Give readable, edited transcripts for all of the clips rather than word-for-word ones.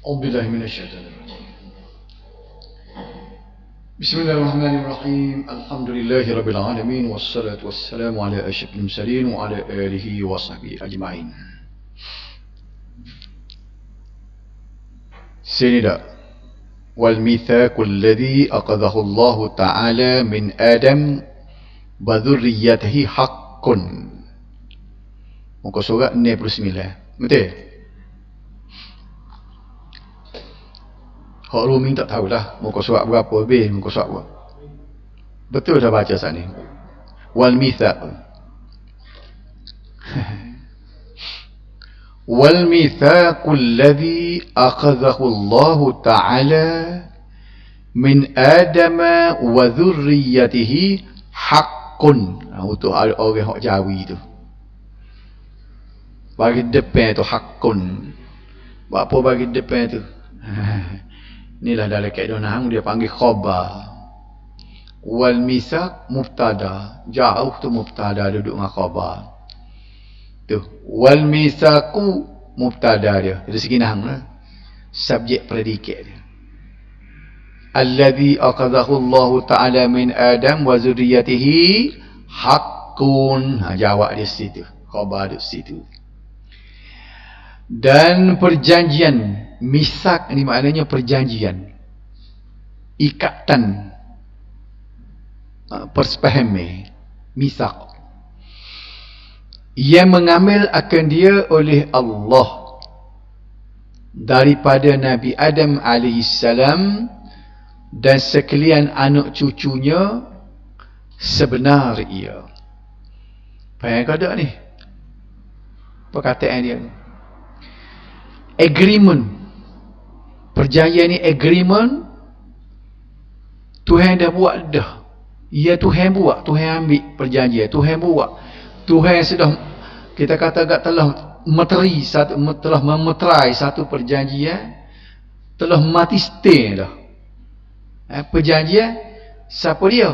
أعوذ بالله من الشيطان الرجيم. بسم الله الرحمن الرحيم. الحمد لله رب العالمين والصلاة والسلام على أشرف المرسلين وعلى آله وصحبه أجمعين. سندا والميثاق الذي أخذه الله تعالى من آدم وذريته حق. Muka surat 69. Betul? Hak Rumi tak tahulah muka surat berapa lebih, muka surat berapa. Betul dah baca saat ni. Wal mithaq. Wal mithaqul ladzi akhadhahu Allah Ta'ala min Adam wa dhurriyyatihi haqqun. Untuk orang hak Jawi tu. Bagi depan tu haqqun. Apa bagi depan tu? Inilah dalam kaedah nahwu dia panggil khabar. Wal mithaq mubtada. Jauh tu mubtada duduk dengan khabar. Tu. Wal mithaqu mubtada dia. Dari segi nahwu lah. Subjek predikat dia. Alladhi akhadhahu Allah Ta'ala min Adam wa zurriyatihi haqqun. Jawab dia situ. Khabar dia situ. Dan perjanjian misak ni maknanya perjanjian, ikatan, persepahaman, misak yang mengambil akan dia oleh Allah daripada Nabi Adam AS dan sekalian anak cucunya sebenar ia. Faham kau tak ni perkataan dia? Agreement, perjanjian ni agreement Tuhan dah buat dah. Ya Tuhan buat, Tuhan ambil perjanjian, Tuhan buat. Tuhan sudah kita kata telah memeterai satu perjanjian, telah mati stain dah. Perjanjian siapa dia?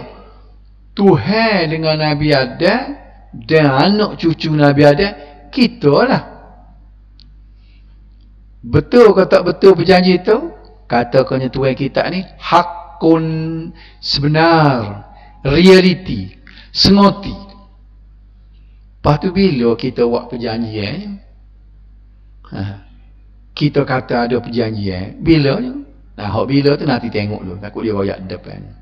Tuhan dengan Nabi Adam dan anak cucu Nabi Adam, kita lah. Betul ke tak betul perjanjian itu? Katakannya Tuhan kita ni hakun, sebenar, reality, sengoti. Lepas tu bila kita buat perjanjian, kita kata ada perjanjian, bila je? Nah, hak bila tu nanti tengok dulu, takut dia royak depan.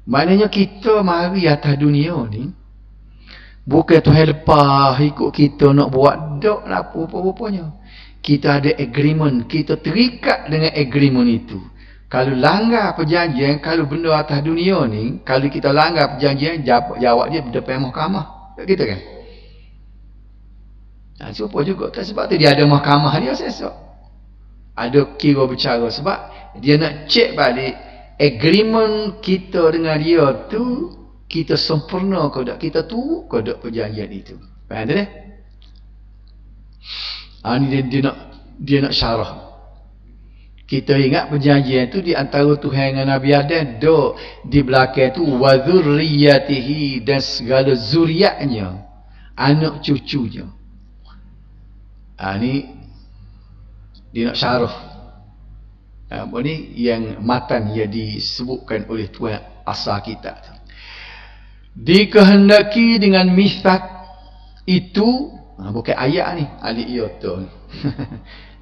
Maknanya kita mari atas dunia ni bukan Tuhan lepas ikut kita nak buat dak lah apa-apanya. Kita ada agreement, kita terikat dengan agreement itu. Kalau langgar perjanjian, kalau benda atas dunia ni, kalau kita langgar perjanjian, jawab dia depan mahkamah. Tak gitu kan? Siapa juga. Sebab tu dia ada mahkamah dia sesok. Ada kira bercara sebab dia nak cek balik agreement kita dengan dia tu, kita sempurna ke tak, kita turut ke tak perjanjian itu. Faham tak? Ini dia nak syarah. Kita ingat perjanjian itu di antara Tuhan dengan Nabi Adam, di belakang itu wa dzurriyyatihi, dan segala zuriatnya, anak cucunya. Ini dia nak syarah. Apa ni yang matan yang disebutkan oleh Tuhan asal kita. Dikehendaki dengan mithaq itu, bukan ayat ni, alik iyoto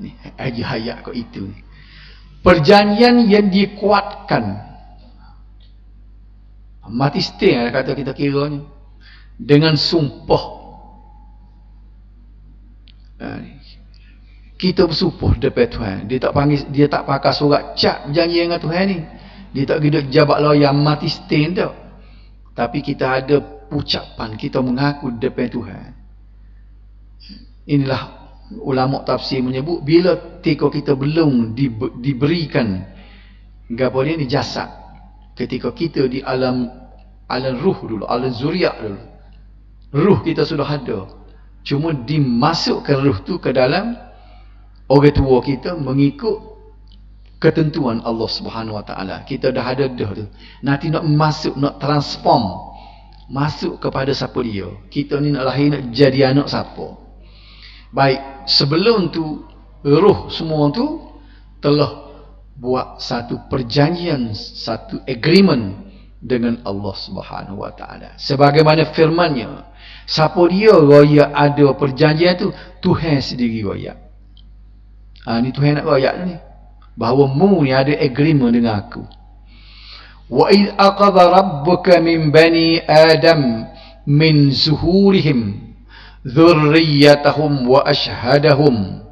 ni ayat kau itu ni. Perjanjian yang dikuatkan, mati stain kata kita kira ni, dengan sumpah. Kita bersumpah depan Tuhan. Dia tak pakai surat cat perjanjian dengan Tuhan ni. Dia tak kira jabat lawyer mati stain tak. Tapi kita ada ucapan, kita mengaku depan Tuhan. Inilah ulama tafsir menyebut, bila ketika kita belum diberikan gapo dia ni jasad, ketika kita di alam ruh dulu, alam zuriat dulu, ruh kita sudah ada, cuma dimasukkan ruh tu ke dalam orang tua kita mengikut ketentuan Allah Subhanahu Wa Taala. Kita dah ada dah tu, nanti nak masuk, nak transform masuk kepada siapa dia, kita ni nak lahir nak jadi anak siapa. Baik, sebelum tu ruh semua tu telah buat satu perjanjian, satu agreement dengan Allah Subhanahu Wa Taala. Sebagaimana firman-Nya, siapa dia royak ada perjanjian tu, Tuhan sendiri royak. Ni Tuhan nak royak ni, bahawa mu ni ada agreement dengan aku. Wa id aqadha rabbuka min bani adam min zuhurihim dhurriyyatahum wa ashhadahum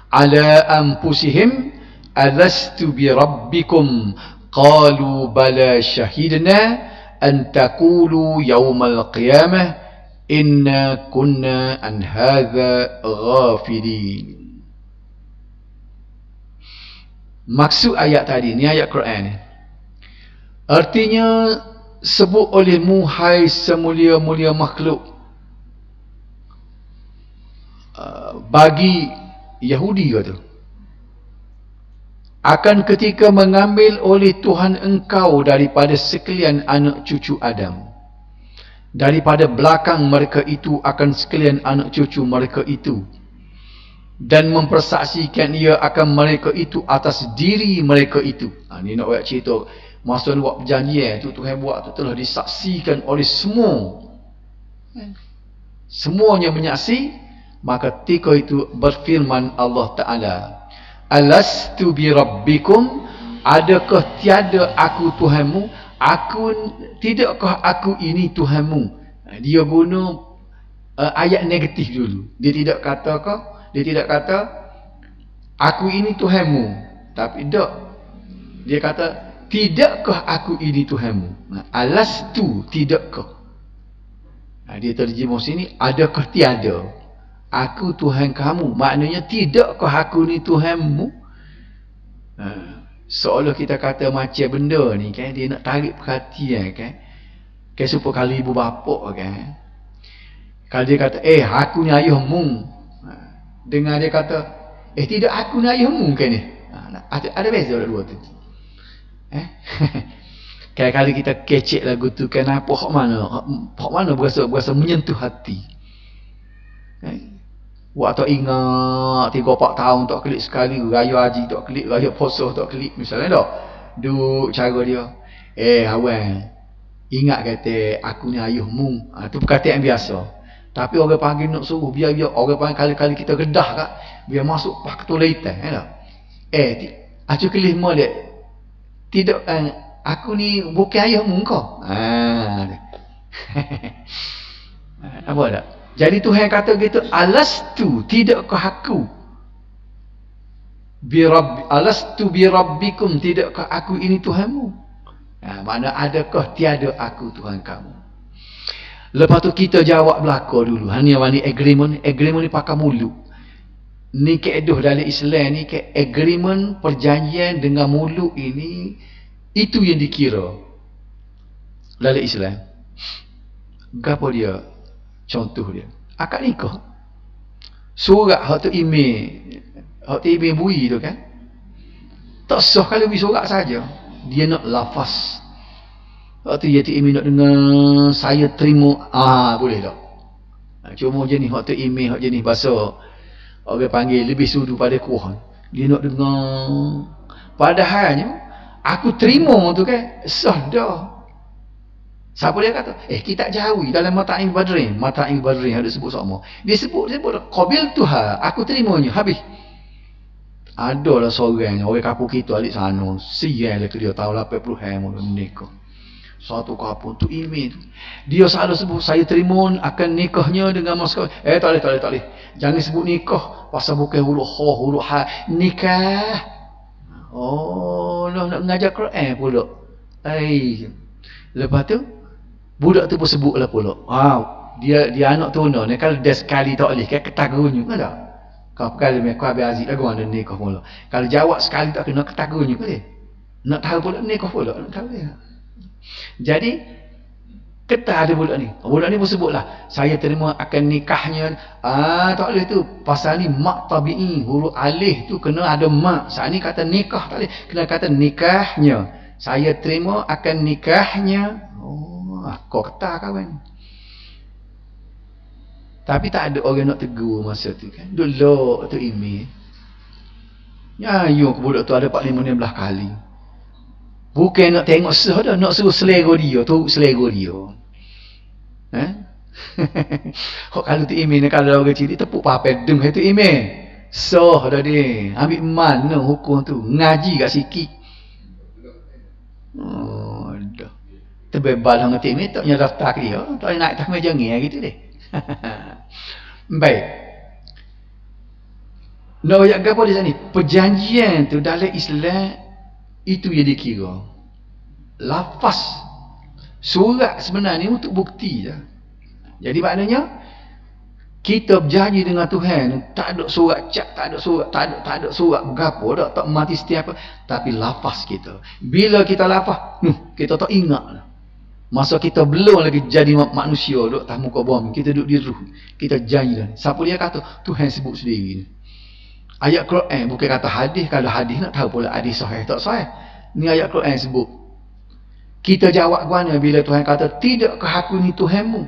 ala anfusihim alastu bi rabbikum qalu bala shahidna an taqulu yawmal qiyamah inna kunna an hadha ghafilin. Maksud ayat tadi ni, ayat Quran ni, artinya sebut olehmu hai semulia-mulia makhluk. Bagi Yahudi kata, akan ketika mengambil oleh Tuhan engkau daripada sekalian anak cucu Adam, daripada belakang mereka itu akan sekalian anak cucu mereka itu, dan mempersaksikan ia akan mereka itu atas diri mereka itu. Ni nak buat cerita masa buat perjanjian tu, Tuhan buat tu telah disaksikan oleh semua. Semuanya menyaksi. Maka ketika itu berfirman Allah Ta'ala, alastu bi rabbikum, adakah tiada aku Tuhanmu? Tidakkah aku ini Tuhanmu? Dia guna ayat negatif dulu. Dia tidak kata aku ini Tuhanmu, tapi tak, dia kata tidakkah aku ini Tuhanmu. Alastu, tidakkah. Dia terjemah sini, adakah tiada aku Tuhan kamu, maknanya tidakkah aku ni Tuhanmu. Seolah kita kata macam benda ni kan, dia nak tarik perhatian kan, supaya kalau ibu bapa kan, kalau dia kata aku ni ayahmu, dengan dia kata tidak aku ni ayahmu kan ni, ada beza dua tu. Kali kita kecek lagu tu kan, apa hak mana berasa menyentuh hati. Waktu ingat 3-4 tahun tak klik sekali, raya haji tak klik, raya puasa tak klik misalnya tak, duk cara dia, awan ingat kata aku ni ayahmu, tu perkataan biasa. Tapi orang panggil nak suruh biar orang panggil kali-kali kita gedah kak, biar masuk pak ketulaitan tak. Acu kelih molek tidak, aku ni bukan ayahmu kau. Apa tak? Jadi Tuhan kata gitu, alastu, tidakkah aku alastu bi rabbikum, tidakkah aku ini Tuhanmu. Makna adakah tiada aku Tuhan kamu. Lepas tu kita jawab belaka dulu. Ni agreement ni pakai mulut. Ni keedoh dalam Islam ni, ke agreement perjanjian dengan mulut ini, itu yang dikira dalam Islam. Gapo dia? Contoh dia, akad nikah, surat hak tu email bui tu kan, tak sah kalau beri surat saja. Dia nak lafaz. Waktu dia tu email nak dengar saya terima, boleh tak? Cuma jenis waktu email, hak jenis bahasa orang panggil lebih sudu pada Quran, dia nak dengar. Padahalnya aku terima tu kan, sah dah. Siapa dia kata? Kita jauhi dalam Mata'il Badrin ada sebut sama. Dia sebut qabil tuha, aku terimanya, habis. Adalah seorang orang kampung kita alik sana, sial ke dia tahun 80-an mula nikah. Satu kampung tu email tu, dia selalu sebut saya terima akan nikahnya dengan mas kawin. Tak boleh. Jangan sebut nikah, pasal bukan huruf ha, nikah. Nak mengajar Quran pula. Lepas tu budak tu pun sebutlah pula. Dia anak tuna ni, kalau dia sekali tak boleh kan ketagunya kan tak? Kau perkara mereka habis aziz lagu ada nikah pula. Kalau jawab sekali tak kena ketagunya kan dia? Nak tahu pula nikah pula, nak tahu dia. Jadi ketah ada budak ni. Budak ni pun sebutlah, saya terima akan nikahnya. Tak boleh tu. Pasal ni mak tabi'i, huruf alif tu kena ada mak. Saat ni kata nikah tak boleh, kena kata nikahnya. Saya terima akan nikahnya. Kau ketah kawan. Tapi tak ada orang nak tegur masa tu kan. Dulu tu email. Ya, ke budak tu ada 4-5-16 kali. Bukan nak tengok sah dah, nak suruh selera dia, tu selera dia. Kalau tu email ni, kalau orang kecil dia tepuk papai deng itu email. Sah dah dia. Ambil mana hukum tu? Ngaji kat sikit. Oh, dah. Terbebal dengan email tak punya daftar dia. Tak nak tak meja ngih gitu deh. Baik. Nak ayat apa di sini? Perjanjian tu dalam Islam itu yang dikira lafaz surat sebenarnya untuk bukti je. Jadi maknanya kita berjanji dengan Tuhan, tak ada surat cap, tak ada surat berapa dah, tak mati setiap apa, tapi lafaz kita. Bila kita lafaz, kita tak ingat. Masa kita belum lagi jadi manusia duk atas muka bumi, kita duduk di ruh, kita janji dah. Siapa dia kata? Tuhan sebut sendiri. Ayat Quran bukan kata hadis. Kalau hadis nak tahu pula hadis sahih tak sahih. Ni ayat Quran sebut. Kita jawab mana bila Tuhan kata, tidakkah aku ni Tuhanmu?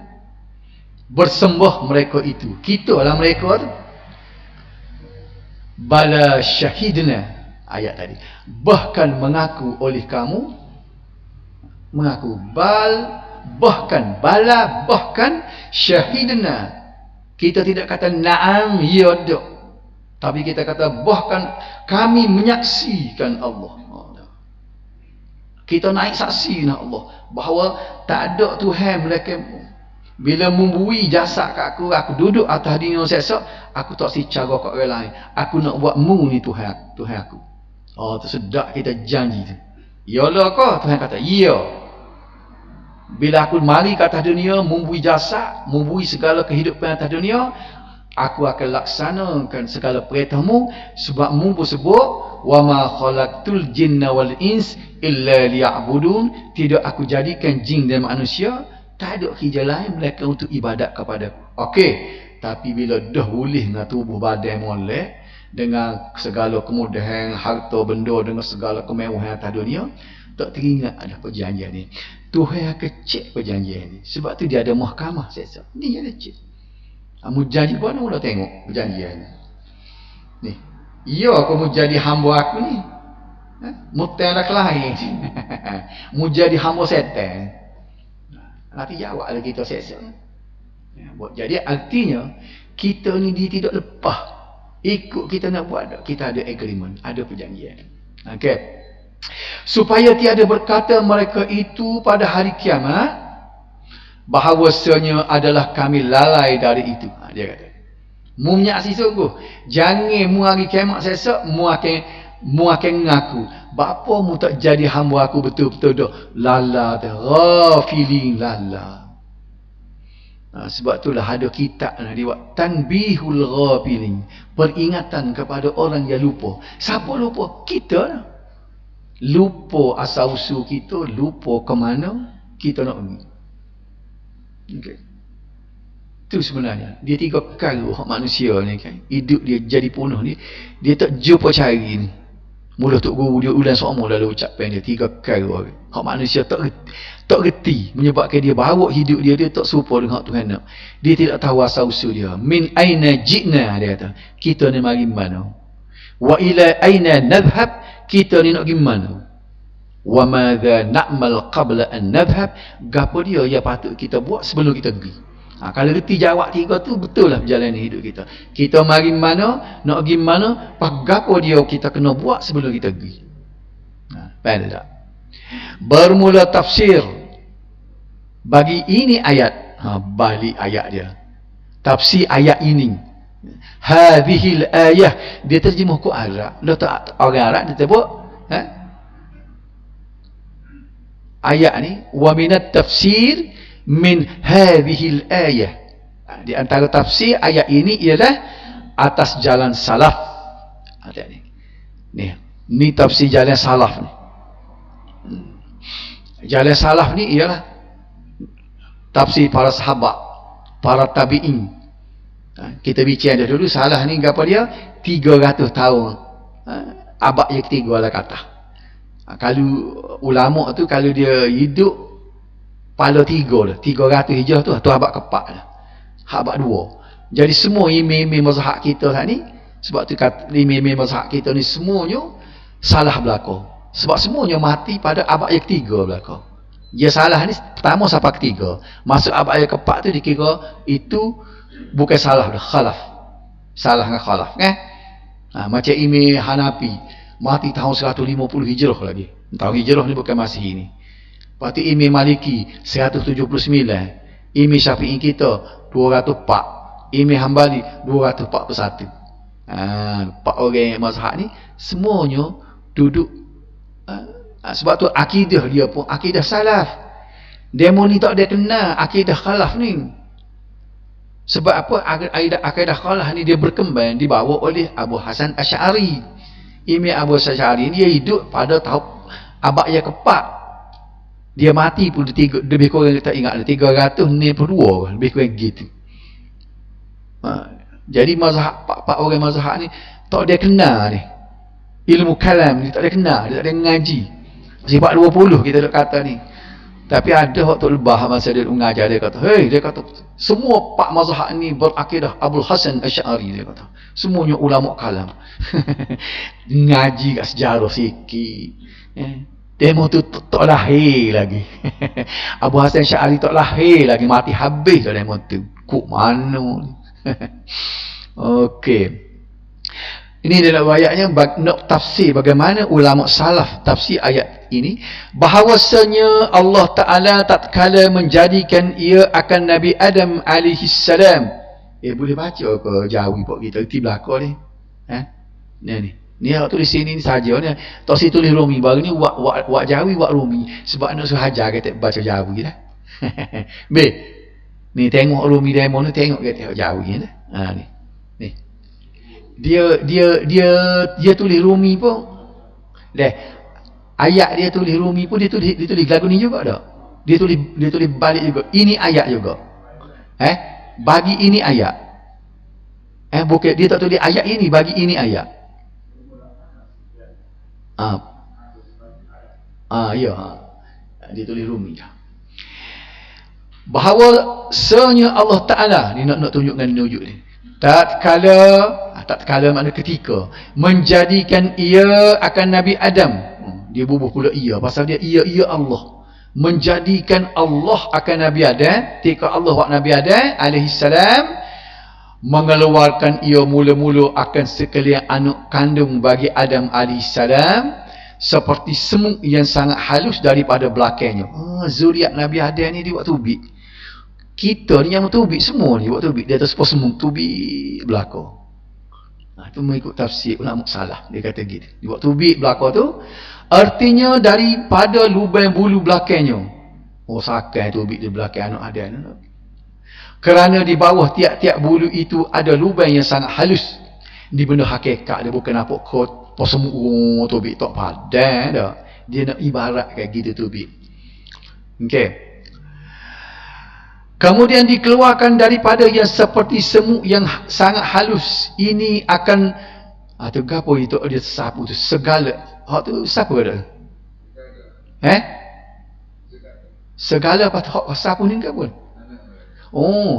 Bersembah mereka itu. Kita lah mereka tu. Bala syahidna. Ayat tadi. Bahkan mengaku oleh kamu. Mengaku. Bahkan. Bala. Bahkan syahidna. Kita tidak kata na'am. Ya ada. Tapi kita kata bahkan kami menyaksikan Allah. Kita naik saksi dengan Allah bahawa tak ada Tuhan melainkan bila membui jasad kat aku duduk atas dunia sesok, aku tak si cara kat orang lain. Aku nak buat mu ni Tuhan aku. Oh, tu sedap kita janji tu. Yalah kau? Tuhan kata, ya. Bila aku mari ke atas dunia, membui jasad, membui segala kehidupan atas dunia, aku akan laksanakan segala perintahmu sebab mu bersebut wa ma khalaqtul jinna wal ins illa liya'budun. Tidak aku jadikan jin dan manusia, tak ada kerja lain melainkan untuk ibadat kepadaku. Okey, tapi bila dah boleh dengan tubuh badan molek dengan segala kemudahan, harta benda, dengan segala kemewahan atas dunia, tak teringat ada perjanjian ni. Tuhan akan cek perjanjian ni. Sebab tu dia ada mahkamah sesat. Ni yang dia cek. Kamu janji mana mula tengok perjanjian ni. Ya, kamu jadi hamba aku ni. Mutan dah kelahi. Mu jadi hamba setan. Nanti jawab lagi kita sesat. Jadi artinya kita ni dia tidak lepas. Ikut kita nak buat, kita ada agreement, ada perjanjian. Okey. Supaya tiada berkata mereka itu pada hari kiamat bahawasanya adalah kami lalai dari itu. Dia kata, mu menyaksi sungguh, jangan mu hari kiamat sesok mu akan ngaku bapa mu tak jadi hamba aku betul-betul dah lala, ghafilin lala. Sebab itulah ada kitab dia buat tanbihul ghafilin, peringatan kepada orang yang lupa. Siapa lupa? Kita lah. Lupa asal usul kita, lupa ke mana kita nak pergi. Okay. Itu sebenarnya dia tiga perkara hak manusia ni kan. Hidup dia jadi punah ni, dia tak jumpa cari ni. Mula tok guru dia ulang sama dalam ucapan dia tiga perkara. Hak manusia tak reti menyebabkan dia bahawa hidup dia tak serupa dengan hak Tuhan nak. Dia tidak tahu asal usul dia. Min aina jina, dia kata. Kita ni mari mana? Wa ila aina nadhhab, kita ni nak pergi mana? Wa madza na'mal qabla an nadhhab, gapo dia yang patut kita buat sebelum kita pergi. Kalau reti jawab tiga tu, betul lah perjalanan hidup kita. Kita mari mana, nak pergi mana, apa gapo dia kita kena buat sebelum kita pergi. Faham tak? Bermula tafsir bagi ini ayat. Balik ayat dia. Tafsir ayat ini. Hadhil ayah, dia terjemah ke Arab. Letak orang Arab dia sebut, ayat ni wa minat tafsir min hadhil ayah. Di antara tafsir ayat ini ialah atas jalan salaf. Ni tafsir jalan salaf ni. Jalan salaf ni ialah tafsir para sahabat, para tabi'in. Kita bincang dulu salah ni apa dia? 300 tahun. Abad yang ketiga lah kata. Kalau ulama tu kalau dia hidup pala 3 dah, 300 hijrah tu abad keempat dah. Abad 2. Jadi semua imam-imam mazhab kita ni Sebab tu kata imam mazhab kita ni semuanya salah belaka. Sebab semuanya mati pada abad yang ketiga belaka. Dia salah ni pertama sampai ketiga. Masuk abad yang keempat tu dikira itu bukan salah dah, khalaf. Salah dengan khalaf kan? Macam Imam Hanafi mati tahun 150 Hijrah lagi. Tahun Hijrah ni bukan Masihi ni. Lepas tu Imam Maliki 179. Imam Syafi'i kita 204. Imam Hanbali 241. Empat orang mazhab ni semuanya duduk sebab tu akidah dia pun akidah salaf. Demo ni tak ada kenal akidah khalaf ni. Sebab apa? Akidah khalaf ni dia berkembang dibawa oleh Abu Hasan Asy'ari. Imam Abu Hasan Asy'ari ni dia hidup pada tahun abad yang keempat. Dia mati pun lebih kurang kita ingat 392 lebih kurang gitu. Jadi mazhab pak orang mazhab ni tak ada kenal ni. Ilmu kalam ni tak ada kenal, dia tak ada ngaji. Sifat 20 kita duk kata ni. Tapi ada waktu lebah masa dia mengajar dia kata, dia kata semua pak mazhab ni berakidah Abu Hasan Asy'ari dia kata. Semuanya ulama kalam. Ngaji kat sejarah sikit. Demo tu tak lahir lagi. Abu Hasan Asy'ari tak lahir lagi, mati habis dah demo tu. Kok mana ni? Okey. Ini dalam ayatnya nak tafsir bagaimana ulama salaf tafsir ayat ini, bahawasanya Allah Ta'ala tatkala menjadikan ia akan Nabi Adam alaihi salam. Boleh baca ke Jawi pok kita di belakang ni? Ni awak tulis sini ni saja ni. Tak si tulis Romi baru ni wak Jawi wak Romi sebab nak suruh ajar kita baca Jawi dah. Ni tengok Romi demo ni, tengok kita Jawi dah. Ni. Dia tulis Rumi pun. Ayat dia tulis Rumi pun dia tulis lagu ni juga tak? Dia tulis balik juga. Ini ayat juga. Bagi ini ayat. Bukan dia tak tulis ayat ini, bagi ini ayat. Ya. Dia tulis Rumi dah. Bahawasanya Allah Ta'ala ni nak tunjukkan nunjuk ni. Tatkala makna ketika menjadikan ia akan Nabi Adam. Dia bubuh pula ia pasal dia ia Allah. Menjadikan Allah akan Nabi Adam, ketika Allah buat Nabi Adam alaihi salam mengeluarkan ia mula-mula akan sekalian anak kandung bagi Adam alaihi salam seperti semut yang sangat halus daripada belakangnya. Zuriat Nabi Adam ni dia buat tubik. Kita ni yang tubik semua ni buat tubik. Dia atas pos semut tubik belakang. Itu mengikut tafsir ulama salah. Dia kata gitu. Dia buat tubik belakang tu artinya daripada lubang bulu belakangnya. Sakai tubik di belakang anak Adam. Kerana di bawah tiap-tiap bulu itu ada lubang yang sangat halus. Di benda hakikat dia bukan apa kot pos semut tubik tak padan dah. Dia nak ibarat kayak gitu tubik. Okey. Kemudian dikeluarkan daripada yang seperti semut yang sangat halus. Ini akan tu gapo itu dia sapu tu segala. Hak tu siapa dah? Segala apa hak sapu ni gapo?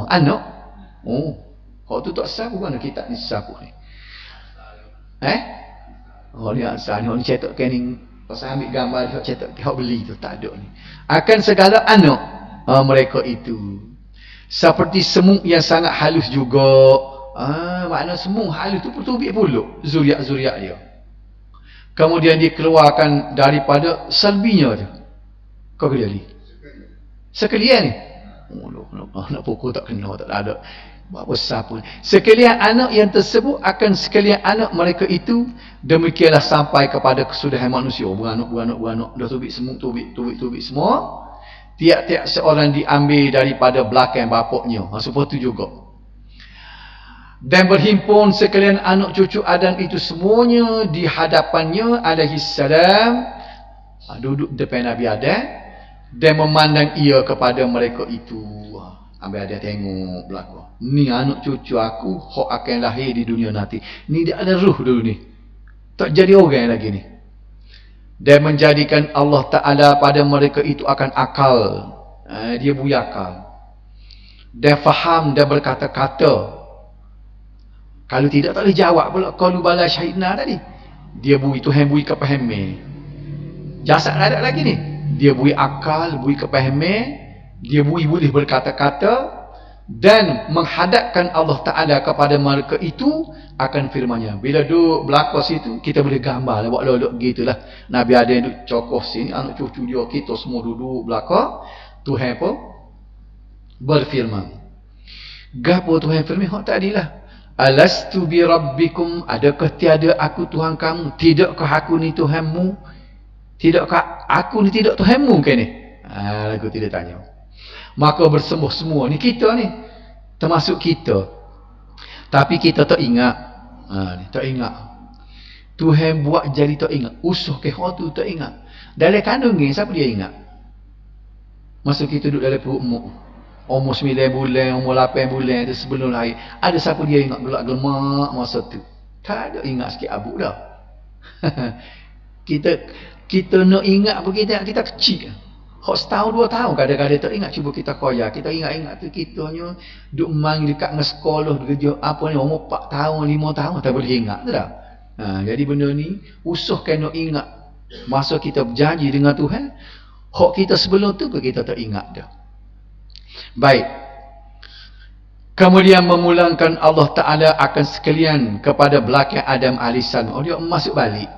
Anak. Hak tu tak sapu mana kitab ni sapu ni. Lihat sana ni cetak kening pasal ambil gambar hak cetak hak beli tu tak ada ni. Akan segala anak mereka itu seperti semut yang sangat halus juga. Makna semut halus tu tubik puluk zuriat-zuriat dia. Kemudian dikeluarkan daripada salbinya tu. Kau kena lihat sekalian ni. Nak pukul tak kena, tak ada. Apa siapa? Sekalian anak yang tersebut akan sekalian anak mereka itu demikianlah sampai kepada kesudahan manusia. Beranak. Dah tubik semut, tubik semua. Tiap-tiap seorang diambil daripada belakang bapaknya. Seperti itu juga. Dan berhimpun sekalian anak cucu Adam itu semuanya di hadapannya alaihi salam. Duduk depan Nabi Adam dan memandang ia kepada mereka itu. Nabi Adam tengok belakang. Ni anak cucu aku hok akan lahir di dunia nanti. Ni dia ada ruh dulu ni. Tak jadi orang lagi ni. Dan menjadikan Allah Ta'ala pada mereka itu akan akal. Dia punya akal. Dan faham dan berkata-kata. Kalau tidak tak boleh jawab pula qalu bala syahidna tadi. Dia bui Tuhan bui kepahaman. Jasad ada lagi ni. Dia bui akal, bui kepahaman, dia bui boleh berkata-kata dan menghadapkan Allah Taala kepada mereka itu akan firman-Nya. Bila duk belakang situ kita boleh gambar lah buat lolok gitulah. Nabi ada yang duk cokoh sini, anak cucu dia kita semua duduk belakang. Tuhan pun berfirman. Gapo Tuhan firman hak tadilah. Alastu bi rabbikum, adakah tiada aku Tuhan kamu? Tidakkah aku ni Tuhanmu? Tidakkah aku ni tidak Tuhanmu ke ni? Lagu tidak tanya. Maka bersembuh semua ni kita ni, termasuk kita. Tapi kita tak ingat. Tak ingat. Tuhan buat jadi tak ingat. Usuh ke hal tu tak ingat. Dalam kandung ni siapa dia ingat? Masa kita duduk dalam perut mak, umur 9 bulan, umur 8 bulan tu sebelum lahir, ada siapa dia ingat gelak gelmak masa tu? Tak ada ingat sikit abuk dah. kita nak ingat pun kita kecil. Hak setahun 2 tahun kadang-kadang tak ingat, cuba kita koyak. Kita ingat-ingat tu kitanya duk main dekat dengan sekolah kerja apa ni umur 4 tahun, 5 tahun tak boleh ingat tu dah. Jadi benda ni usuhkan nak ingat. Masa kita berjanji dengan Tuhan, hak kita sebelum tu pun kita tak ingat dah. Baik. Kemudian memulangkan Allah Ta'ala akan sekalian kepada belakang Adam AS. Dia masuk balik.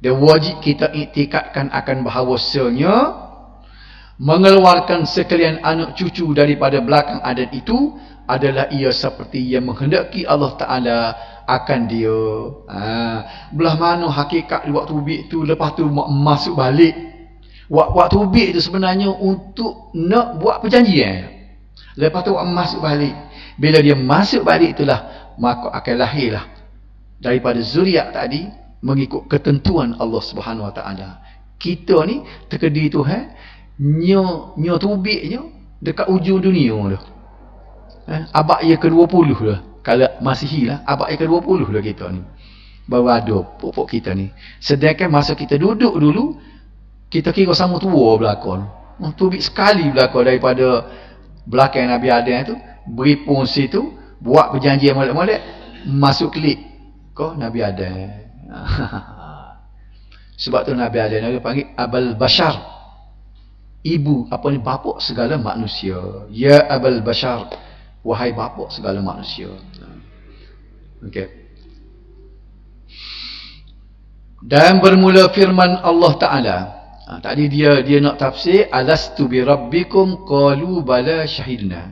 Dia wajib kita iktikadkan akan bahawasanya mengeluarkan sekalian anak cucu daripada belakang Adam itu adalah ia seperti yang menghendaki Allah Ta'ala akan dia. Belah mana hakikat waktu ubik tu, lepas tu masuk balik. Waktu ubik itu sebenarnya untuk nak buat perjanjian. Lepas tu masuk balik. Bila dia masuk balik itulah maka akan lahirlah daripada zuriat tadi mengikut ketentuan Allah Subhanahu Wa Taala. Kita ni terkedi Tuhan nyo tubiknya dekat ujung dunia dah. Abad yang ke-20 dah. Kalau Masihi lah, abad yang ke-20 dah kita ni. Baru ada pokok kita ni. Sedangkan masa kita duduk dulu, kita kira sama tua belakang. Tubik sekali belakang daripada belakang Nabi Adam tu, beri pun situ, buat perjanjian molek-molek, masuk klik. Kau Nabi Adam. Sebab tu Nabi Adam dia panggil Abul Bashar. Ibu, apa ni, bapak segala manusia. Ya Abul Bashar, wahai bapak segala manusia. Okey. Dan bermula firman Allah Ta'ala. Tadi dia nak tafsir alastu bi rabbikum qalu bala syahidna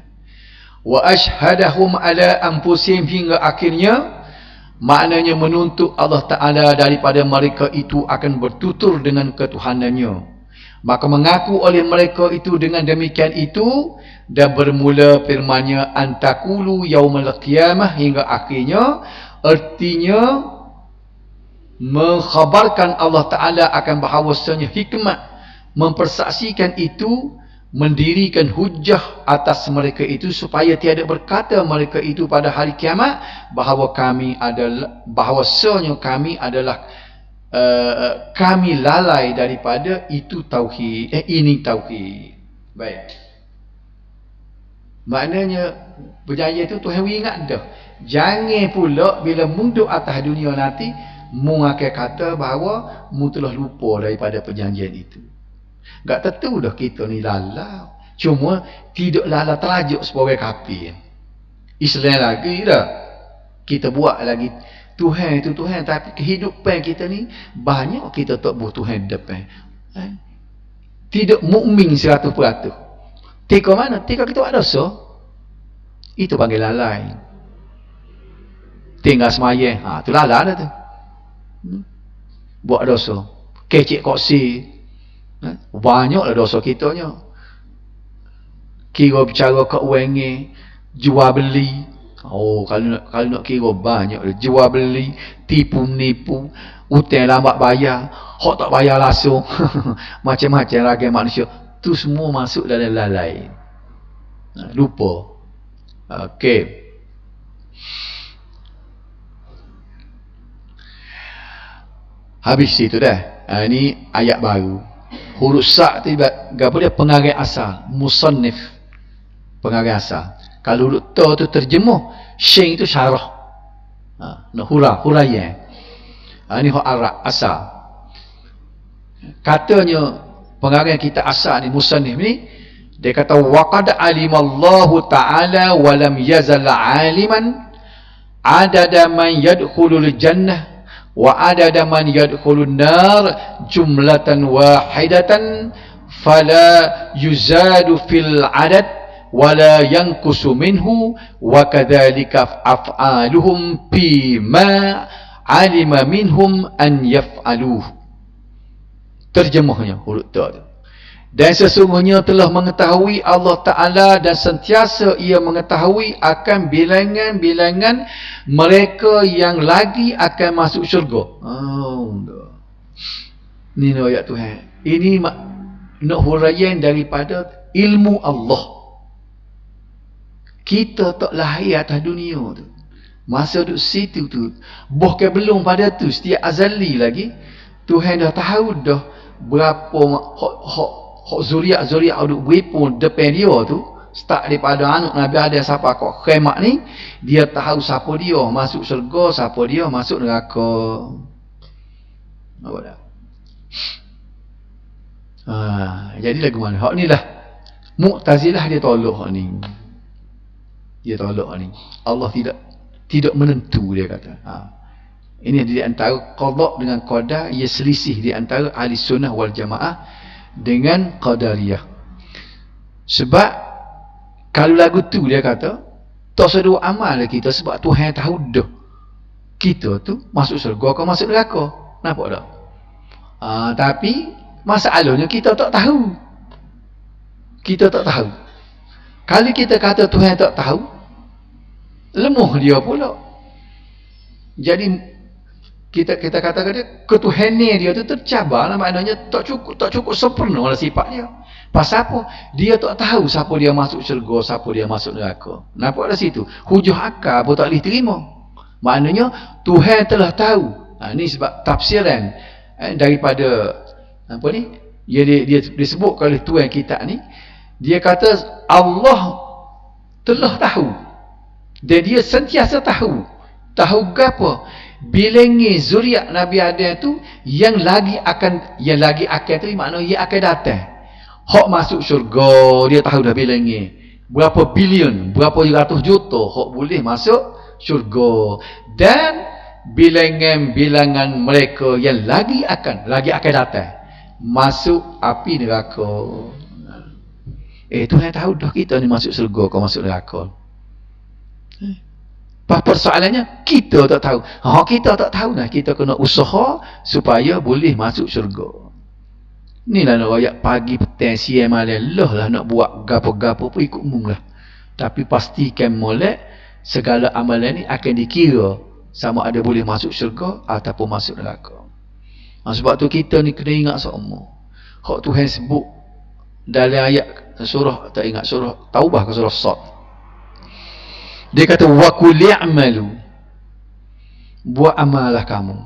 wa ashhadahum ala anfusihim hingga akhirnya, maknanya menuntut Allah Ta'ala daripada mereka itu akan bertutur dengan ketuhanannya, maka mengaku oleh mereka itu dengan demikian itu, dan bermula firman-Nya antakulu yaumal qiyamah hingga akhirnya, artinya mengkhabarkan Allah Ta'ala akan bahawasanya hikmat mempersaksikan itu, mendirikan hujah atas mereka itu supaya tiada berkata mereka itu pada hari kiamat bahawa kami adalah, bahawasanya kami adalah kami lalai daripada itu tauhid, ini tauhid. Baik. Maknanya perjanjian itu Tuhan ingat dah. Jangan pula bila munduk atas dunia nanti mu akan kata bahawa mu telah lupa daripada perjanjian itu. Tak tentu dah kita ni lalau. Cuma tidak lalau terajuk sebagai kafir. Islam lagi dah. Kita buat lagi Tuhan itu Tuhan, tapi kehidupan kita ni banyak kita tak buat Tuhan depan. Tidak mukmin 100%. Tika mana? Tika kita buat dosa. Itu panggil lalai. Tinggal semayang, tu lalai dah tu. Buat dosa, kecik koksi, banyaklah dosa kitanya. Kira bicara keuangan, jual beli. Kalau nak kira banyak, jual beli, tipu menipu, hutang lambat bayar, hak tak bayar langsung. Macam-macam ragam manusia tu semua masuk dalam lalai. Lupa. Okey. Habis itu dah. Ini ayat baru. Huruf sa' tu apa dia? Pengarang asal. Musannif. Pengarang asal. Kalau huruf ta tu terjemuh Shin itu syarah. Huraian. Ini hak Arab asal. Katanya pengarang kita asal ni musannif ni, dia kata waqad alimallahu ta'ala wa lam yazal aliman adada man yadkhulul jannah wa adada man yadkhulun nar jumlatan wahidatan fala yuzadu fil adad wala yanqusu minhu wa kadzalika af'aluhum bima alima minhum an yaf'aluhu. Terjemahnya huruf ta tu. Dan sesungguhnya telah mengetahui Allah Ta'ala dan sentiasa ia mengetahui akan bilangan-bilangan mereka yang lagi akan masuk syurga. Ini ayat Tuhan. Ini nak huraian daripada ilmu Allah. Kita tak lahir atas dunia tu. Masa duduk situ tu, bahkan belum pada tu, setiap azali lagi, Tuhan dah tahu dah berapa hak zuriat-zuriat duduk beripun depan dia tu. Start daripada anak Nabi Adam siapa kok khimak ni, dia tahu siapa dia masuk syurga, siapa dia masuk neraka. Apa dah? Jadi lagu mana? Hak ni lah Mu'tazilah dia tolak hak ni. Dia tolak hak ni. Allah tidak menentu, dia kata. Ini di antara qada dengan qadar, ia selisih di antara ahli sunnah wal jamaah dengan qadariyah. Sebab kalau lagu tu dia kata tak sedu amal kita, sebab Tuhan tahu dah kita tu masuk syurga ke masuk neraka. Nampak tak? Tapi masalahnya kita tak tahu. Kita tak tahu. Kalau kita kata Tuhan tak tahu, lemah dia pula. Jadi kita katakan dia ketuhanan dia tu tercabar lah, maknanya tak cukup sempurna lah sifat dia. Pasal apa? Dia tak tahu siapa dia masuk syurga, siapa dia masuk neraka. Nampak dah situ. Hujah akal pun tak boleh terima. Maknanya Tuhan telah tahu. Ini sebab tafsiran daripada apa ni? Dia disebut oleh Tuhan kita ni, dia kata Allah telah tahu. Dan dia sentiasa tahu. Tahu apa? Bilangan zuriat Nabi Adam tu yang lagi akan tu maknanya ia akan datang. Hak masuk syurga dia tahu dah bilangan. Berapa bilion, berapa ratus juta hak boleh masuk syurga. Dan bilangan-bilangan mereka yang lagi akan datang masuk api neraka. Tuhan tahu dah kita ni masuk syurga ke masuk neraka. Persoalannya kita tak tahu. Kita tak tahu lah. Kita kena usaha supaya boleh masuk syurga. Inilah nak rakyat pagi petang siang malam lah nak buat gapo-gapo pun ikut umum lah. Tapi pastikan molek segala amalan ni akan dikira sama ada boleh masuk syurga ataupun masuk neraka. Sebab tu kita ni kena ingat semua. Hak Tuhan sebut dalam ayat surah, tak ingat surah Taubah ke surah Sad. Dia kata wa qul i'malu, buat amalah kamu.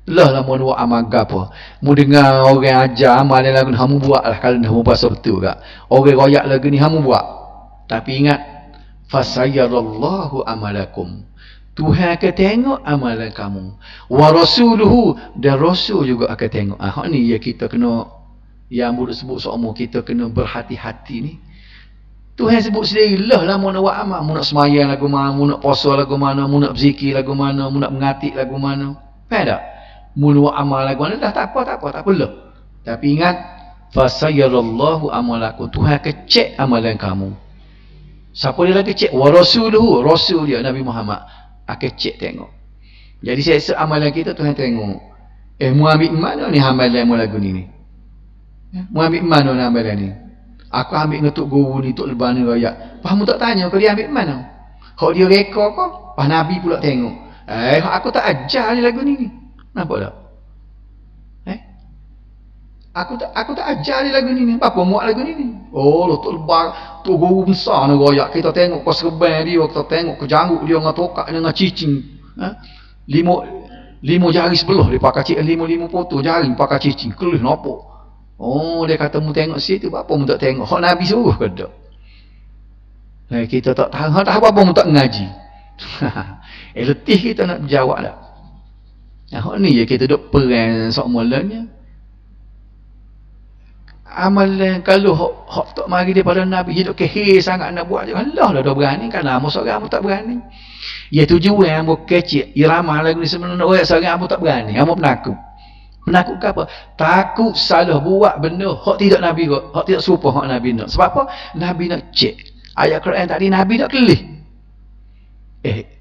Lah mau buat amal gapo? Mu dengar orang ajar amal lagu ni hamu buatlah kalau dah mu pasal betul gak. Orang royak lagu ni hamu buat. Tapi ingat fasayarallahu amalakum. Tuhan akan tengok amalan kamu. Wa rasuluhu, dan rasul juga akan tengok. Hak ni ya kita kena, yang murid sebut semua kita kena berhati-hati ni. Tuhan sebut sendiri lah mau nak buat amal, mu nak semayang lagu mana, mu nak puasa lagu mana, mu nak berzikir lagu mana, mu nak mengatik lagu mana. Faham tak? Mu nak buat amal lagu mana dah tak apa lah. Tapi ingat fasayarallahu amalakum. Tuhan akan cek amalan kamu. Siapa dia lagi cek? Wa rasuluhu, rasul dia Nabi Muhammad akan cek tengok. Jadi saya amalan kita Tuhan tengok. Mu ambil mana ni amalan mu lagu ni? Mu ambil mana ni amalan ni? Aku ambil ngetuk guru ni, tok leban ni rakyat. Faham tak tanya kau dia ambil mana? Kalau dia reka kau, pas Nabi pula tengok. Aku tak ajar ni lagu ni. Nampak tak? Aku tak ajar ni lagu ni. Apa muat lagu ni? Oh, tok leban, tok guru besar ni rakyat. Kita tengok kau serban dia, kita tengok kejanguk dia dengan tokak dengan cicing. Lima jari sebelah dia pakai cicing, lima potong jari pakai cicing. Kelih nampak. Oh, dia kata mu tengok situ, apa mu tak tengok? Hak Nabi suruh ke tak? Kita tak tahu, tak apa mu tak ngaji. letih kita nak jawab dah. Hak ni je kita duk perang sok mulanya. Amalan kalau hak tak mari daripada Nabi, hidup kehir sangat nak buat je. Allah dah berani, kan lama seorang pun tak berani. Ya tujuan ambo kecil, irama lagu ni sebenarnya orang seorang ambo tak berani, ambo penakut. Penakut ke apa? Takut salah buat benda hak tidak Nabi kok, hak tidak serupa hak Nabi nak. Sebab apa? Nabi nak cek. Ayat Quran tadi Nabi nak kelih.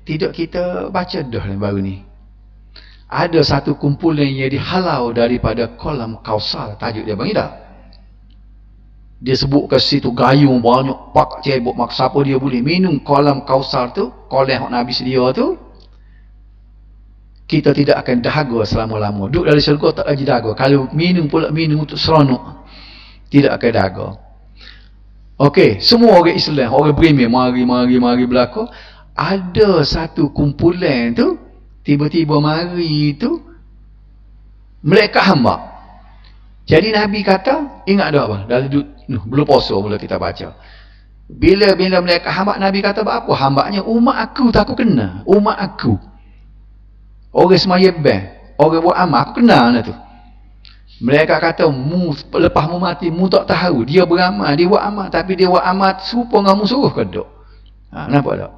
Tidak kita baca dah ni baru ni. Ada satu kumpulan yang dihalau daripada kolam Kausar, tajuk dia bang dah. Dia sebut ke situ gayung banyak pak cebok, mak siapa dia boleh minum kolam Kausar tu, kolam yang Nabi sedia tu, kita tidak akan dahaga selama-lama. Duduk dari syurga tak lagi dahaga. Kalau minum pula minum untuk seronok, tidak akan dahaga. Okey, semua orang Islam, orang beriman mari berlaku. Ada satu kumpulan tu tiba-tiba mari tu mereka hamba. Jadi Nabi kata, ingat dah apa? Belum puasa mula kita baca. Bila mereka hamba, Nabi kata apa? Hambanya umat aku tak aku kenal. Umat aku. Orang semaya bang, orang buat amal aku kenal lah tu. Mereka kata lepas mu mati mu tak tahu dia beramal, dia buat amal, tapi dia buat amal serupa dengan mu suruh ke tak? Nampak tak?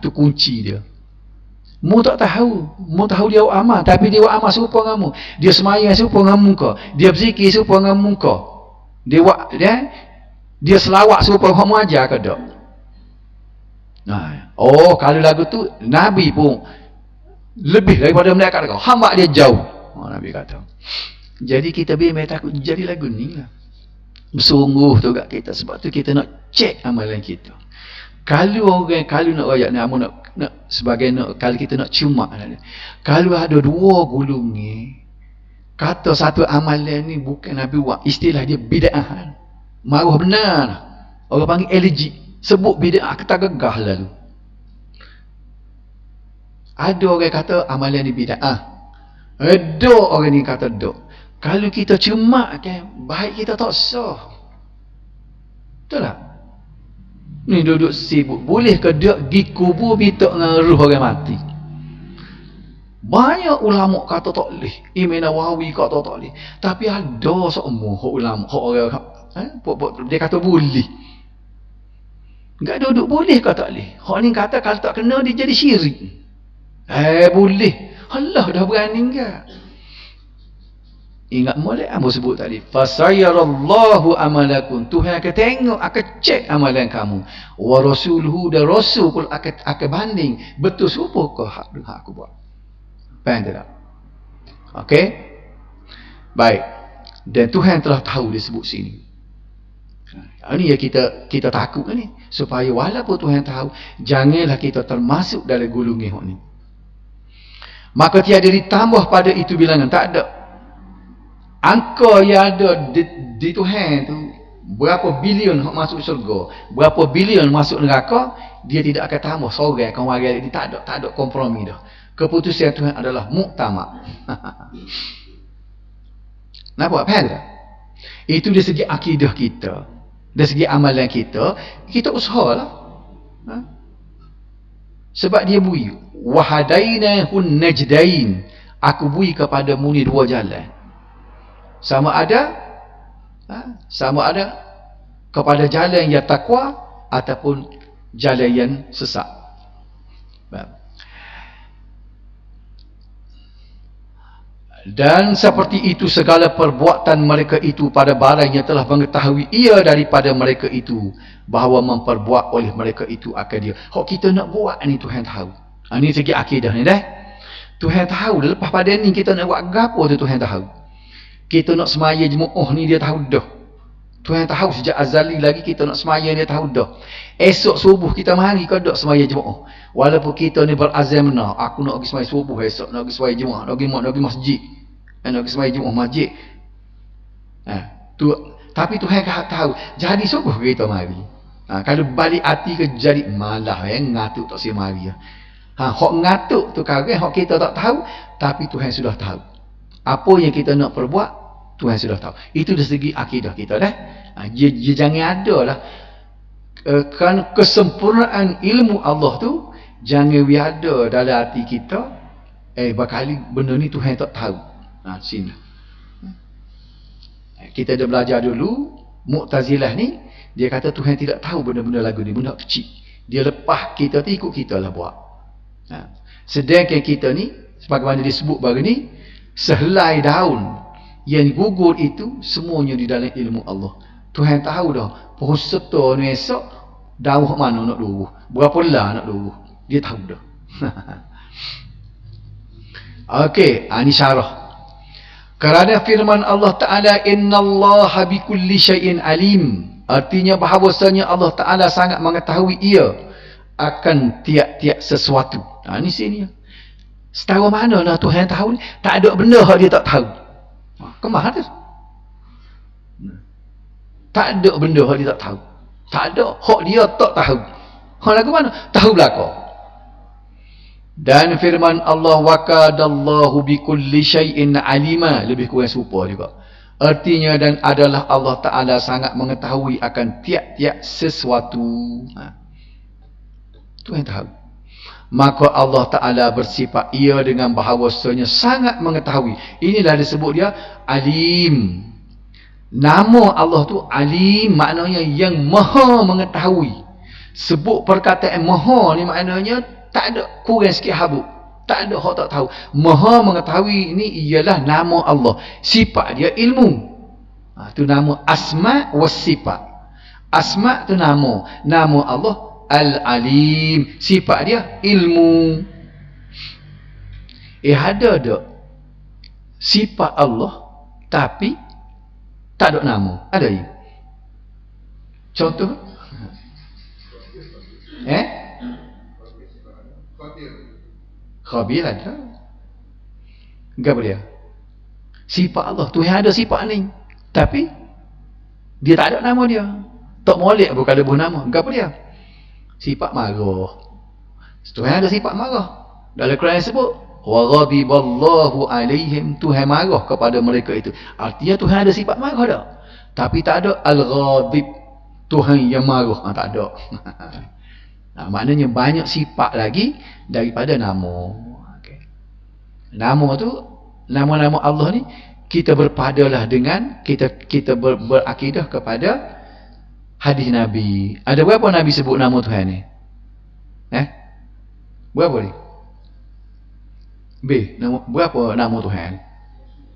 Tu kunci dia. Mu tak tahu, mu tahu dia buat amal, tapi dia buat amal serupa dengan mu. Dia semaya serupa dengan mu ke? Dia berzikir serupa dengan mu ke? Dia selawat serupa dengan mu ajar ke tak? Kalau lagu tu Nabi pun lebih daripada mereka kata, hamba dia jauh. Nabi kata. Jadi kita biar takut jadi lagu ni lah. Bersungguh tu kat kita. Sebab tu kita nak cek amalan kita. Kalau nak rakyat ni, kalau kita nak cuma, kalau ada dua gulungan, kata satu amalan ni bukan Nabi buat, istilah dia bid'ah. Maruh benar. Orang panggil elegy. Sebut bid'ah, kita gegah lalu. Ada orang kata amalan ni bid'ah. Ada orang ni kata dok. Kalau kita cuma kan, baik kita tak sah. Betul tak? Ni duduk sibuk. Boleh ke dia pergi kubur minta dengan ruh orang mati? Banyak ulama kata tak boleh. Imam Nawawi kata tak boleh. Tapi ada semua ulama, orang dia kata boleh. Enggak duduk boleh ke tak boleh. Hak ni kata kalau tak kena dia jadi syirik. Boleh. Allah dah berani enggak? Ingat molek ambo sebut tadi, fasayarallahu amalakum, Tuhan akan tengok, akan cek amalan kamu, wa rasuluhu, dan rasul pun akan banding betul serupa ke hak aku buat. Faham tak? Okey, baik. Dan Tuhan telah tahu dia sebut sini. Ini yang kita takut ni, supaya walaupun Tuhan tahu, janganlah kita termasuk dalam gulungan ni. Maka tiada ditambah pada itu bilangan, tak ada angka yang ada di Tuhan tu, berapa bilion masuk syurga, berapa bilion masuk neraka, dia tidak akan tambah seorang akan warai, dia tak ada kompromi dah. Keputusan Tuhan adalah muktamad. Nampak? Faham tak? Itu dari segi akidah kita, dari segi amalan kita usahalah. Sebab dia bui wahadainahun najdain, aku bui kepada mu ni dua jalan. Sama ada kepada jalan yang takwa ataupun jalan yang sesat. Dan seperti itu segala perbuatan mereka itu pada barang yang telah mengetahui ia daripada mereka itu, bahawa memperbuat oleh mereka itu akan dia. Hak kita nak buat ni Tuhan tahu. Ini segi akidah ni dah. Tuhan tahu. Lepas pada ni kita nak buat gapo tu Tuhan tahu. Kita nak semaya Jumaat ni dia tahu dah. Tuhan tahu sejak azali lagi kita nak semaya dia tahu dah. Esok subuh kita mari ke dak semaya Jumaat. Walaupun kita ni berazam nak, aku nak pergi semaya subuh esok, nak pergi semaya Jumaat, nak pergi masjid. Nak pergi semaya Jumaat masjid. Tapi Tuhan tahu. Jadi subuh kita mari. Kalau balik hati ke jadi malah ngatuk tak si mari. Hak ngatuk tu kau hak kita tak tahu, tapi Tuhan sudah tahu. Apa yang kita nak perbuat, Tuhan sudah tahu. Itu dari segi akidah kita dah. Dia jangan ada lah. Kan kesempurnaan ilmu Allah tu, Jangan biada dalam hati kita, bakali benda ni Tuhan tak tahu. Sini. Kita dah belajar dulu, Mu'tazilah ni, dia kata Tuhan tidak tahu benda-benda lagu ni, benda kecil. Dia lepas kita tu ikut kita lah buat. Sedangkan kita ni, sebagaimana disebut baru ni, sehelai daun yang gugur itu, semuanya di dalam ilmu Allah. Tuhan tahu dah, pohon serta ni esok, daun mana nak luruh, berapa lah nak luruh. Dia tahu dah. Okey, ini syarah. Kerana firman Allah Ta'ala, innallaha bikulli syai'in alim. Artinya bahawasanya Allah Ta'ala sangat mengetahui ia akan tiap-tiap sesuatu. Ini sini. Setahu mana lah Tuhan tahu ni? Tak ada benda yang dia tak tahu. Kemana tu? Tak ada benda yang dia tak tahu. Tak ada hak dia tak tahu. Hak lagu mana? Tahu belakang. Dan firman Allah, wakadallahu bikulli syai'in alima, lebih kurang serupa juga. Artinya, dan adalah Allah Ta'ala sangat mengetahui akan tiap-tiap sesuatu. Tuhan tahu. Maka Allah Ta'ala bersifat ia dengan bahawasanya sangat mengetahui. Inilah disebut dia alim. Nama Allah tu alim, maknanya yang maha mengetahui. Sebut perkataan maha ni maknanya tak ada kurang sikit habuk. Tak ada hak tak tahu. Maha mengetahui ini ialah nama Allah. Sifat dia ilmu. Itu nama asma' was sifat. Asma' tu nama. Nama Allah Al-Alim. Sifat dia ilmu. Ada tak sifat Allah tapi tak ada nama? Ada ya? Contoh? Khabir ada. Enggak boleh. Sifat Allah, Tuhan ada sifat ni, tapi dia tak ada nama dia. Tak molek pun kalau buah nama. Enggak boleh. Sifat marah, Tuhan ada sifat marah. Dalam Quran sebut wa ghadiballahu alaihim, Tuhan marah kepada mereka itu. Artinya Tuhan ada sifat marah dah. Tapi tak ada al-ghadib, Tuhan yang marah. Tak ada. Maknanya banyak sifat lagi daripada nama. Nama tu, nama-nama Allah ni, kita berpadalah dengan kita berakidah kepada hadis Nabi. Ada berapa Nabi sebut nama Tuhan ni? Berapa ni? Berapa nama Tuhan?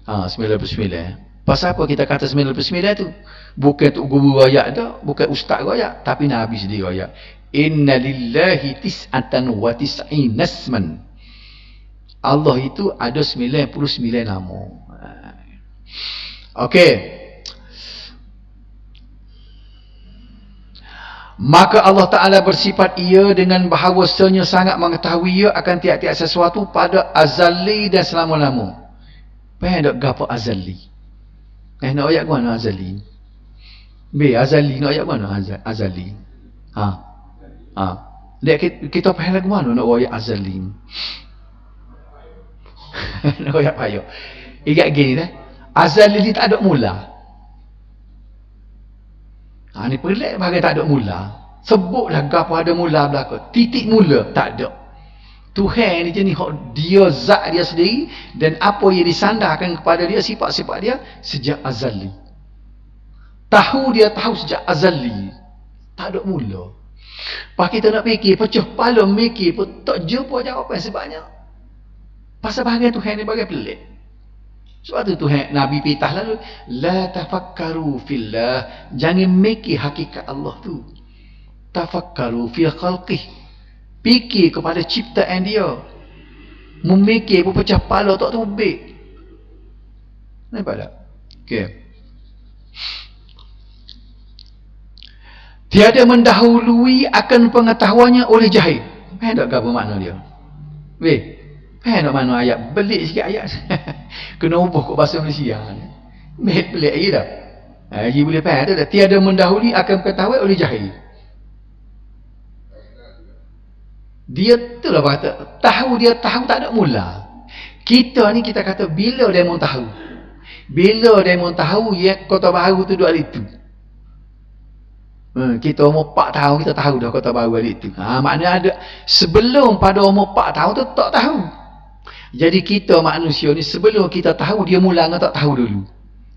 99. Pasal apa kita kata 99 tu? Bukan tu guru royak dah, bukan ustaz royak, tapi Nabi sendiri royak. Inna lillahi tis'atan wa tis'in nasman. Allah itu ada 99 nama. Okey. Maka Allah Ta'ala bersifat ia dengan bahawasanya sangat mengetahui ia akan tiap-tiap sesuatu pada azali dan selama-lama. Faham tak apa azali? Nak ayat mana azali? Azali nak ayat mana azali? Kita faham lagu mana nak ayat azali? Nak ayat payah. Ingat gini dah. Azali ni tak ada mula. Ni pelik bahagian tak ada mula. Sebutlah gapo ada mula belaka. Titik mula tak ada. Tuhan ni jenis dia zat dia sendiri, dan apa yang disandarkan kepada dia, sifat-sifat dia sejak azali. Tahu dia tahu sejak azali. Tak ada mula. Pak kita nak fikir, pecah kepala mikir pun tak jumpa jawapan sebabnya. Pasal bahagian Tuhan ni bahagian pelik. Sebab tu Tuhan Nabi pitah lalu, la tafakkaru fillah, jangan mikir hakikat Allah tu. Tafakkaru fil khalqih, fikir kepada ciptaan dia. Memikir pun pecah kepala tak tubik. Nampak tak? Okey. Tiada mendahului akan pengetahuannya oleh jahil. Faham tak apa makna dia? Faham tak mana ayat? Belik sikit ayat. Kena ubah kot bahasa Malaysia. Belik lagi dah. Haji boleh faham tak? Tiada mendahului akan pengetahuan oleh jahil. Dia tu lah kata, tahu dia tahu tak ada mula. Kita ni kita kata bila dia mau tahu. Bila dia mau tahu, ya kota baru tu dua hari tu. Kita umur 4 tahun kita tahu dah kota baru adik tu. Maknanya ada sebelum pada umur 4 tahun tu tak tahu. Jadi kita manusia ni sebelum kita tahu dia mula dengan tak tahu dulu.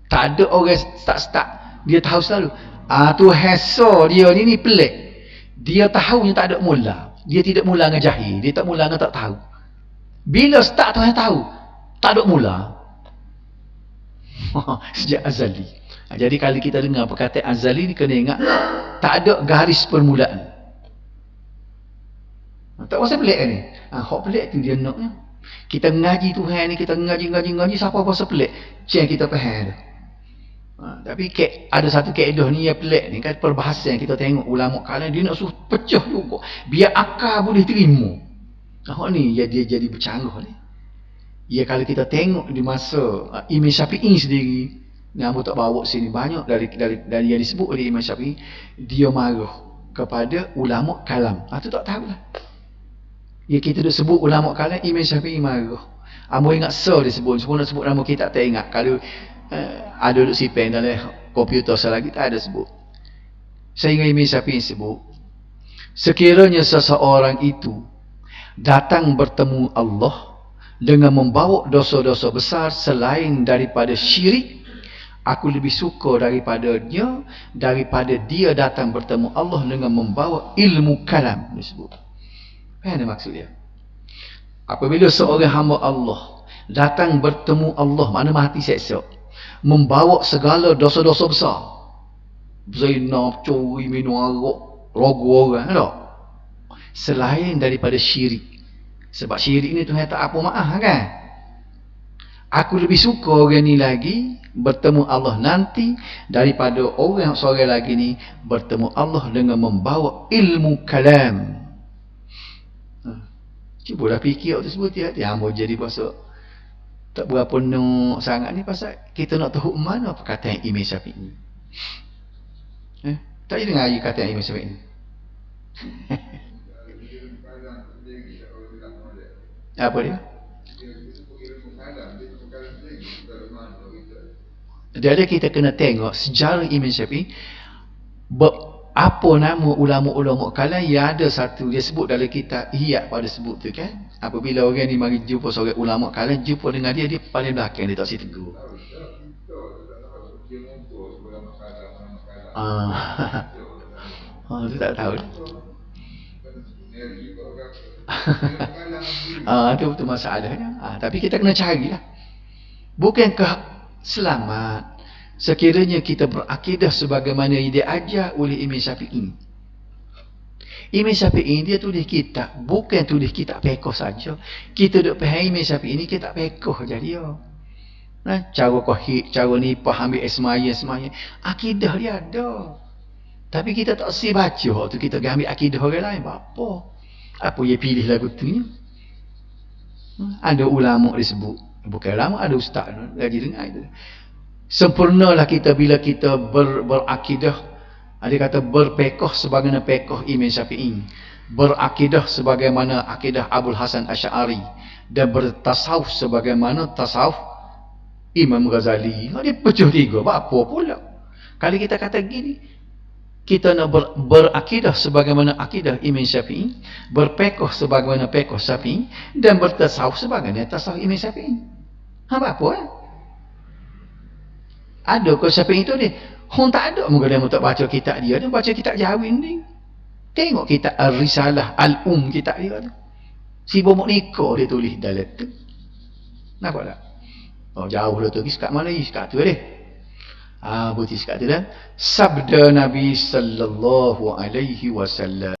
Tak ada orang start dia tahu selalu. Tu hesa dia ni pelik. Dia tahu yang tak ada mula. Dia tidak mula dengan jahil, dia tak mula dengan tak tahu. Bila start tu yang tahu, tak ada mula. Sejak azali. Jadi kalau kita dengar perkataan azali ni kena ingat tak ada garis permulaan. Tak pasal pelik ni. Hak pelik tu dia naknya. Kita ngaji Tuhan ni, kita ngaji siapa pasal pelik. Ceng kita faham dah. Tapi ada satu kaedah ni yang pelik ni kan, perbahasan kita tengok ulama kalian dia nak suruh pecah juga biar akal boleh terima. Hak ni dia jadi bercanggah ni. Ya kalau kita tengok di masa Imam Syafi'i sendiri, nama tak bawa sini banyak dari yang disebut oleh Imam Syafi'i, dia marah kepada ulama kalam. Tu tak tahulah. Ya kita dah sebut ulama kalam, Imam Syafi'i marah. Amo ingat dia sebut nak sebut nama kita tak ingat. Kalau ada duduk sipen dalam komputer selagi tak ada sebut. Sehingga Imam Syafi'i sebut, sekiranya seseorang itu datang bertemu Allah dengan membawa dosa-dosa besar selain daripada syirik, aku lebih suka daripada dia datang bertemu Allah dengan membawa ilmu kalam. Disebut. Apa maksud dia? Apabila seorang hamba Allah datang bertemu Allah, mana mati seksa, membawa segala dosa-dosa besar, zina, curi, minum arak, rogu orang, tak? Selain daripada syirik. Sebab syirik ni Tuhan tak apa maaf kan? Aku lebih suka orang ni lagi bertemu Allah nanti daripada orang seorang lagi ni bertemu Allah dengan membawa ilmu kalam. Cubalah fikir waktu sebut dia mau jadi pasal tak berapa nak sangat ni pasal kita nak tahu mana perkataan Imam Syafi'i. Tak dengar lagi kata Imam Syafi'i. Apa dia? Jadi kita kena tengok sejarah Imam Syafi'i. Apa nama ulama-ulama kalam yang ada satu dia sebut dalam kitab Ihya pada sebut tu kan. Apabila orang ni mari jumpa seorang ulama kalam, jumpa dengan dia paling belakang dia tak si tegur. Tu tak tahu. Itu betul masalahnya. Tapi kita kena carilah. Bukankah selamat sekiranya kita berakidah sebagaimana yang diajar oleh Imam Syafi'i. Imam Syafi'i dia tulis kitab, bukan tulis kitab fiqh saja. Kita duk faham Imam Syafi'i ni kitab fiqh je dia. Cara qahid, cara nipah, ambil ismaya. Akidah dia ada. Tapi kita tak si baca waktu kita ambil akidah orang lain. Apa dia pilih lagu tu ni? Ada ulama disebut. Bukan ulama, ada ustaz. Lagi dengar itu. Sempurnalah kita bila kita berakidah. Dia kata berpekoh sebagaimana pekoh Imam Syafi'i. Berakidah sebagaimana akidah Abul Hasan Asy'ari. Dan bertasawuf sebagaimana tasawuf Imam Ghazali. Dia pecah tiga. Apa pula? Kalau kita kata gini, kita nak berakidah sebagaimana akidah Imam Syafi'i, berpekoh sebagaimana pekoh Syafi'i, dan bertasawuf sebagaimana tasawuf Imam Syafi'i. Apa? Ada ke Syafi'i itu ni? Tak ada. Mungkin dia tak baca kitab dia. Dia baca kitab Jawin ni. Tengok kitab Al-Risalah, Al-Um kitab dia tu. Si Bomok Niko dia tulis dalam tu. Nampak tak? Jauh dah tu. Sekat mana ni? Sekat tu deh. Berarti sekat tu dah. Sabda Nabi sallallahu alaihi wasallam.